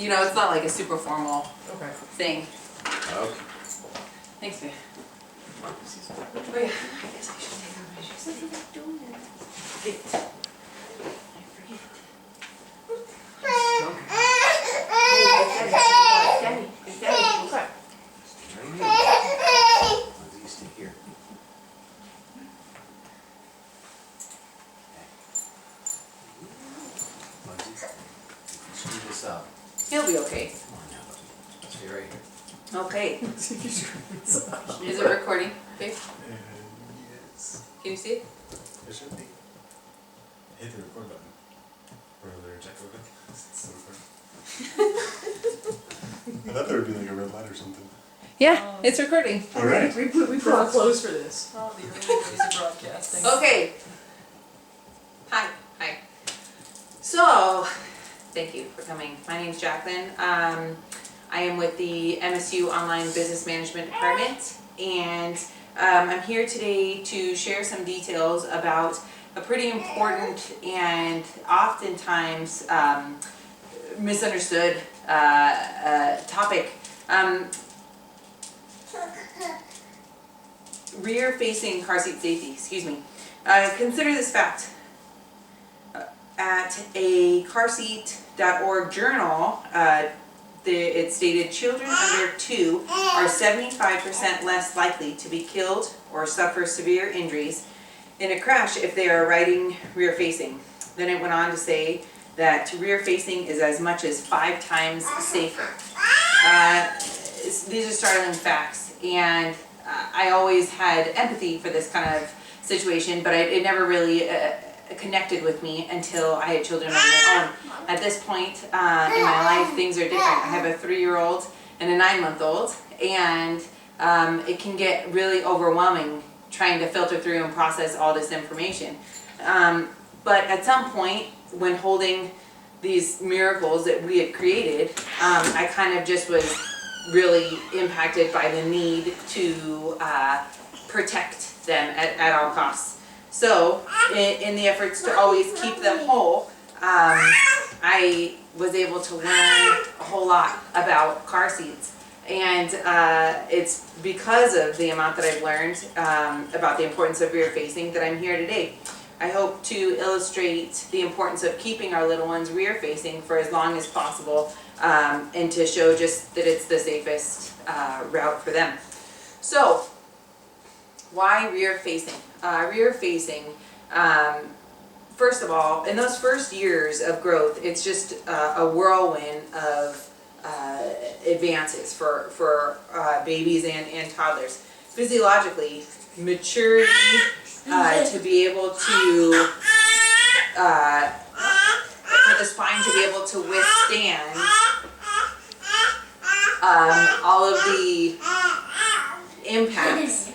you know, it's not like a super formal thing. Okay. Thanks, babe. Oh yeah, I guess I should take off my shoes. I forget. Daddy. It's Daddy. Okay. Right here. Lindsay, you stay here. Lindsay, screw this up. He'll be okay. Come on now, buddy. Stay right here. Okay. Is it recording, babe? Yes. Can you see it? It should be. Hit the record button. Or the eject button. So I thought there would be like a red light or something. Yeah, it's recording. Alright. We put on clothes for this. Oh, the early days of broadcasting. Okay. Hi. So, thank you for coming. My name's Jacqueline. I am with the MSU Online Business Management Department, and I'm here today to share some details about a pretty important and oftentimes misunderstood topic. Rear-facing car seat safety, excuse me. Consider this fact. At a carseat.org journal, it stated children under 2 are 75% less likely to be killed or suffer severe injuries in a crash if they are riding rear-facing. Then it went on to say that rear-facing is as much as 5 times safer. These are startling facts, and I always had empathy for this kind of situation, but it never really connected with me until I had children of my own. At this point in my life, things are different. I have a 3-year-old and a 9-month-old, and it can get really overwhelming trying to filter through and process all this information. But at some point, when holding these miracles that we had created, I kind of just was really impacted by the need to protect them at all costs. So, in the efforts to always keep them whole, I was able to learn a whole lot about car seats. And it's because of the amount that I've learned about the importance of rear-facing that I'm here today. I hope to illustrate the importance of keeping our little ones rear-facing for as long as possible, and to show just that it's the safest route for them. So, why rear-facing? Rear-facing, first of all, in those first years of growth, it's just a whirlwind of advances for babies and toddlers. Physiologically, maturity to be able to, for the spine to be able to withstand all of the impacts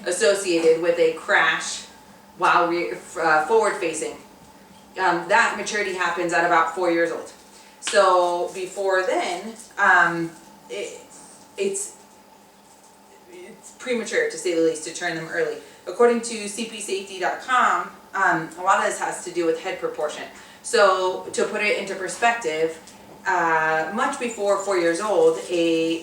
associated with a crash while forward-facing. That maturity happens at about 4 years old. So before then, it's premature, to say the least, to turn them early. According to cpsafety.com, a lot of this has to do with head proportion. So to put it into perspective, much before 4 years old,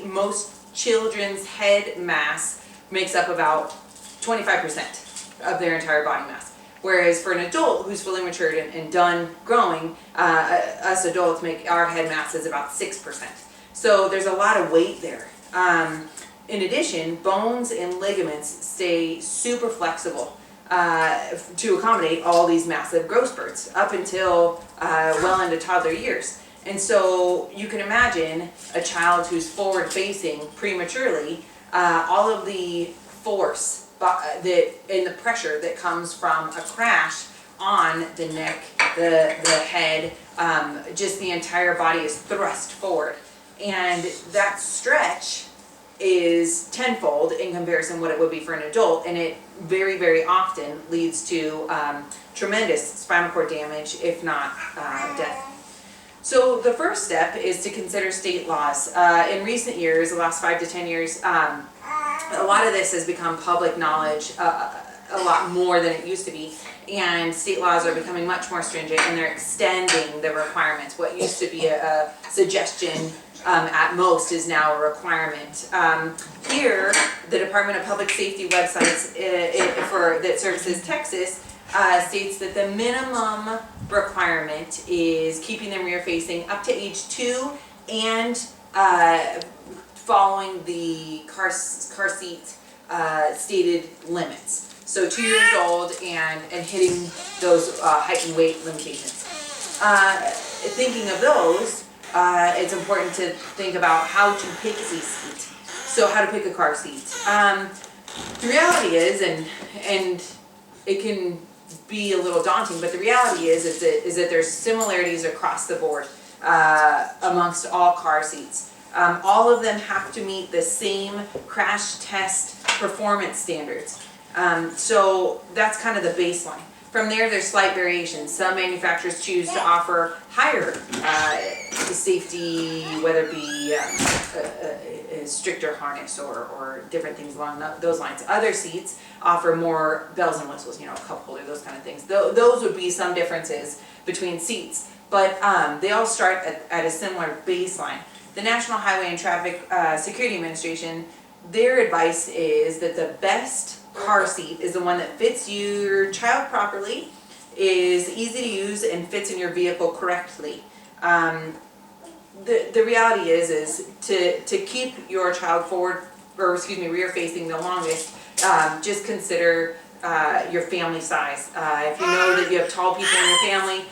most children's head mass makes up about 25% of their entire body mass. Whereas for an adult who's fully matured and done growing, us adults our head mass is about 6%. So there's a lot of weight there. In addition, bones and ligaments stay super flexible to accommodate all these massive growth spurts up until well into toddler years. And so you can imagine a child who's forward-facing prematurely, all of the force and the pressure that comes from a crash on the neck, the head, just the entire body is thrust forward. And that stretch is tenfold in comparison what it would be for an adult, and it very, very often leads to tremendous spinal cord damage, if not death. So the first step is to consider state laws. In recent years, the last 5 to 10 years, a lot of this has become public knowledge a lot more than it used to be. And state laws are becoming much more stringent, and they're extending the requirements. What used to be a suggestion at most is now a requirement. Here, the Department of Public Safety websites that services Texas states that the minimum requirement is keeping them rear facing up to age 2 and following the car seat stated limits. So 2 years old and hitting those height and weight limitations. Thinking of those, it's important to think about how to pick a seat. So how to pick a car seat. The reality is, and it can be a little daunting, but the reality is that there's similarities across the board amongst all car seats. All of them have to meet the same crash test performance standards. So that's kind of the baseline. From there, there's slight variations. Some manufacturers choose to offer higher safety, whether it be a stricter harness or different things along those lines. Other seats offer more bells and whistles, a cup holder, those kind of things. Those would be some differences between seats, but they all start at a similar baseline. The National Highway and Traffic Security Administration, their advice is that the best car seat is the one that fits your child properly, is easy to use, and fits in your vehicle correctly. The reality is to keep your child rear facing the longest, just consider your family size. If you know that you have tall people in your family,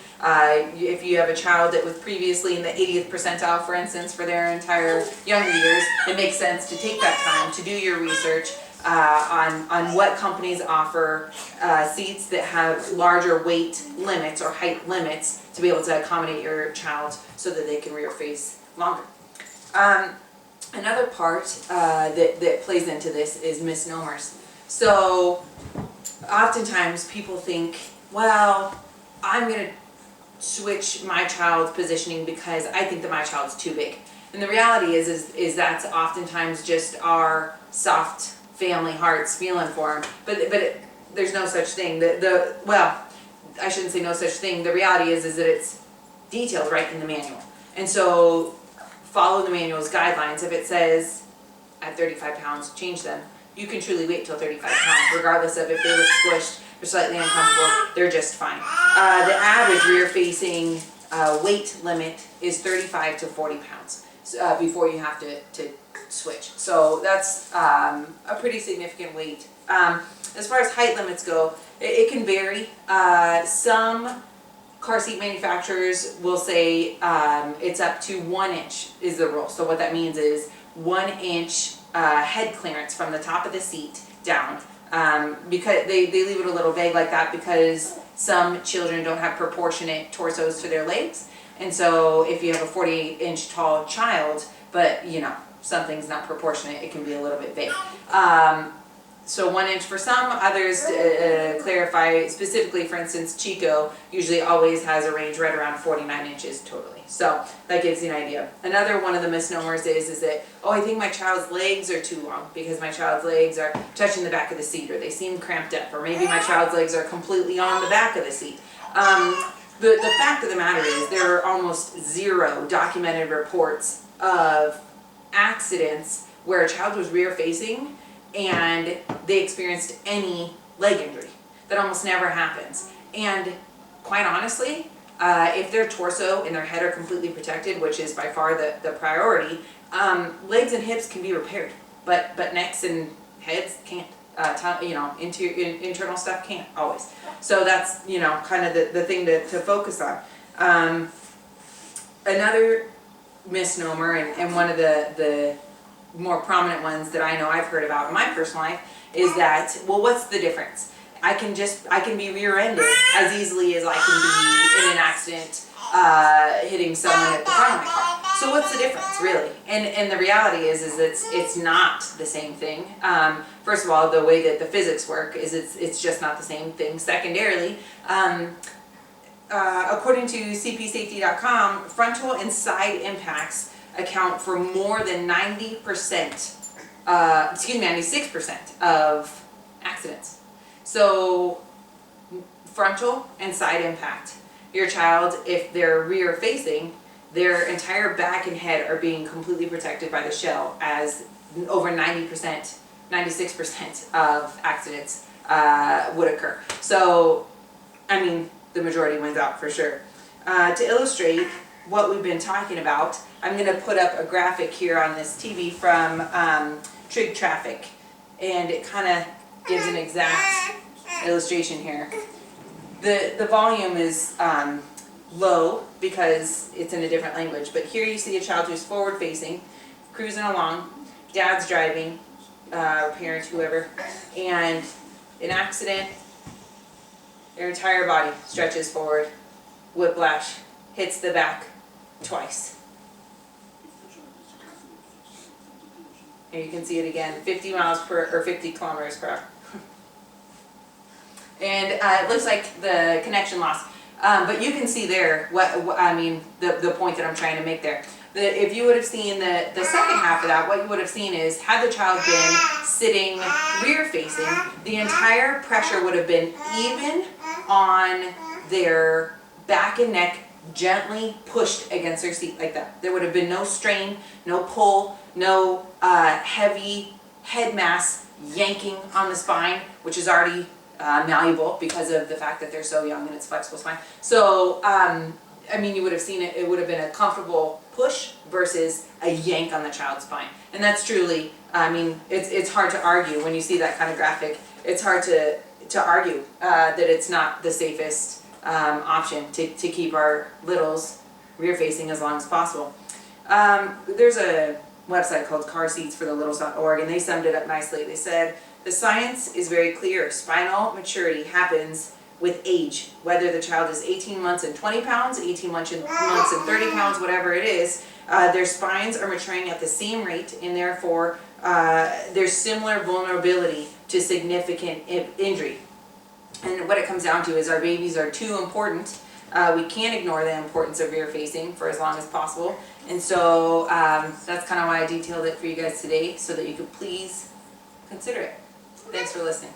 if you have a child that was previously in the 80th percentile, for instance, for their entire younger years, it makes sense to take that time to do your research on what companies offer seats that have larger weight limits or height limits to be able to accommodate your child so that they can rear face longer. Another part that plays into this is misnomers. So oftentimes people think, well, I'm going to switch my child's positioning because I think that my child's too big. And the reality is that's oftentimes just our soft family hearts feeling for him. But there's no such thing. Well, I shouldn't say no such thing. The reality is that it's detailed right in the manual. And so follow the manual's guidelines. If it says at 35 pounds, change them. You can truly wait till 35 pounds, regardless of if they look squished or slightly uncomfortable, they're just fine. The average rear-facing weight limit is 35 to 40 pounds before you have to switch. So that's a pretty significant weight. As far as height limits go, it can vary. Some car seat manufacturers will say it's up to 1 inch is the rule. So what that means is 1 inch head clearance from the top of the seat down. Because they leave it a little vague like that because some children don't have proportionate torsos to their legs. And so if you have a 48-inch tall child, but something's not proportionate, it can be a little bit vague. So 1 inch for some, others clarify specifically, for instance, Chico usually always has a range right around 49 inches totally. So that gives you an idea. Another one of the misnomers is that, oh, I think my child's legs are too long because my child's legs are touching the back of the seat, or they seem cramped up, or maybe my child's legs are completely on the back of the seat. The fact of the matter is there are almost zero documented reports of accidents where a child was rear facing and they experienced any leg injury. That almost never happens. And quite honestly, if their torso and their head are completely protected, which is by far the priority, legs and hips can be repaired, but necks and heads can't. Internal stuff can't always. So that's kind of the thing to focus on. Another misnomer, and one of the more prominent ones that I know I've heard about in my personal life, is that, well, what's the difference? I can be rear-ended as easily as I can be in an accident hitting someone at the front of my car. So what's the difference, really? And the reality is it's not the same thing. First of all, the way that the physics work is it's just not the same thing. Secondarily, according to cpsafety.com, frontal and side impacts account for more than 96% of accidents. So frontal and side impact. Your child, if they're rear facing, their entire back and head are being completely protected by the shell, as over 90%, 96% of accidents would occur. So, I mean, the majority wins out for sure. To illustrate what we've been talking about, I'm going to put up a graphic here on this TV from Trig Traffic, and it kind of gives an exact illustration here. The volume is low because it's in a different language, but here you see a child who's forward facing, cruising along, dad's driving, parent, whoever, and an accident, their entire body stretches forward, whiplash, hits the back twice. And you can see it again, 50 kilometers per hour. And it looks like the connection loss. But you can see there the point that I'm trying to make there. If you would have seen the second half of that, what you would have seen is, had the child been sitting rear facing, the entire pressure would have been even on their back and neck, gently pushed against their seat like that. There would have been no strain, no pull, no heavy head mass yanking on the spine, which is already malleable because of the fact that they're so young and it's flexible spine. So, I mean, you would have seen it, it would have been a comfortable push versus a yank on the child's spine. And that's truly, I mean, it's hard to argue when you see that kind of graphic. It's hard to argue that it's not the safest option to keep our littles rear facing as long as possible. There's a website called carseatsforthelittles.org, and they summed it up nicely. They said, the science is very clear. Spinal maturity happens with age. Whether the child is 18 months and 20 pounds, 18 months and 30 pounds, whatever it is, their spines are maturing at the same rate, and therefore there's similar vulnerability to significant injury. And what it comes down to is our babies are too important. We can't ignore the importance of rear facing for as long as possible. And so that's kind of why I detailed it for you guys today, so that you could please consider it. Thanks for listening.